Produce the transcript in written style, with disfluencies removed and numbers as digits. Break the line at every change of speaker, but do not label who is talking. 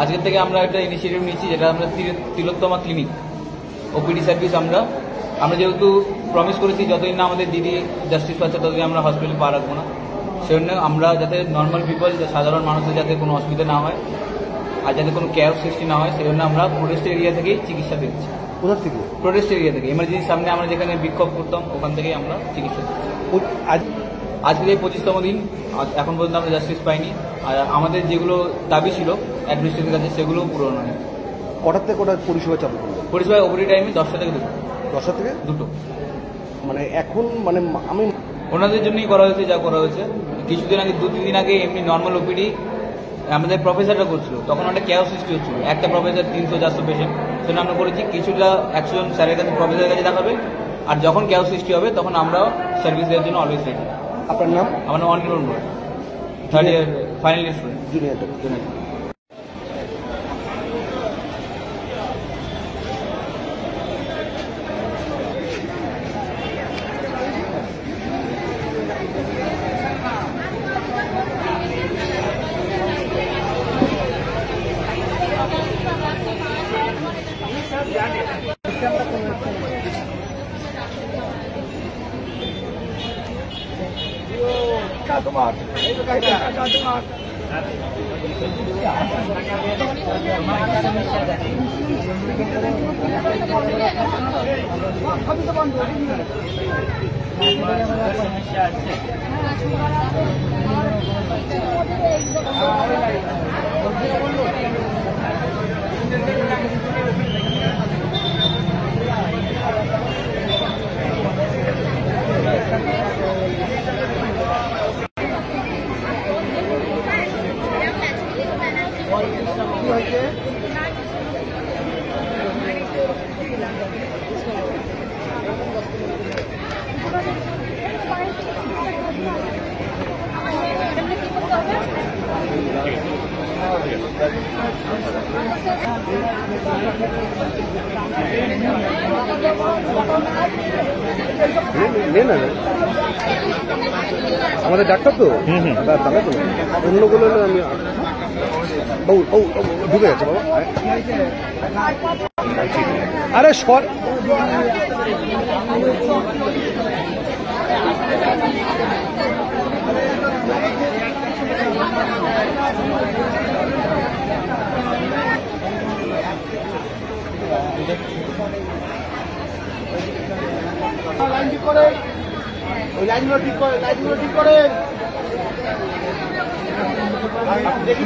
আজকের থেকে আমরা একটা ইনিশিয়েটিভ নিয়েছি, যেটা আমরা তিলোত্তমা ক্লিনিক ওপিডি সার্ভিস আমরা যেহেতু প্রমিস করেছি যতদিন না আমাদের দিদি জাস্টিস পাচ্ছে ততদিন আমরা হসপিটালে পা রাখবো না। সেজন্য আমরা যাতে নর্মাল পিপল, সাধারণ মানুষের যাতে কোনো অসুবিধা না হয় আর যাতে কোনো কেয়ার সৃষ্টি না হয়, সেজন্য আমরা প্রোটেস্ট এরিয়া থেকেই চিকিৎসা দিচ্ছি।
কোথা থেকে?
প্রোটেস্ট এরিয়া থেকে, এমার্জেন্সির সামনে আমরা যেখানে বিক্ষোভ করতাম ওখান থেকেই আমরা চিকিৎসা দিচ্ছি। আজকে এই 25তম দিন, এখন পর্যন্ত আমরা জাস্টিস পাইনি। আর আমাদের যেগুলো দাবি ছিল অ্যাডমিনিস্ট্রেটিভ কাছে সেগুলো পূরণ হয়নি।
কটার থেকে কটার পরিষেবা চালু করবে?
পরিষেবা ওপরি টাইমে 10টা থেকে 2টো।
10টা থেকে
2টো।
মানে এখন মানে আমি
ওনাদের জন্যই করা হয়েছে যা করা হয়েছে। কিছুদিন আগে 2-3 দিন আগে এমনি নর্মাল ওপিডি আমাদের প্রফেসররা করছিল, তখন একটা কেয়ার সৃষ্টি হচ্ছিল। একটা প্রফেসর 300-400 পেশেন্ট, সেজন্য আমরা করেছি কিছুটা 100 জন স্যারের কাছে, প্রফেসরের কাছে দেখাবে। আর যখন কেয়ার সৃষ্টি হবে তখন আমরাও সার্ভিস দেওয়ার জন্য অলওয়েজ রেডি।
আপনার নাম?
আমার নাম অনির্বাণ বড়, 3rd year final year student,
junior. আমাদের ডাক্তার তো তাহলে তো অন্যগুলো আমি ঢুকে যাচ্ছে বাবা। আরে সর লাইন ঠিক করে, ওই লাইনগুলো ঠিক করে, লাইনগুলো ঠিক করে দেখি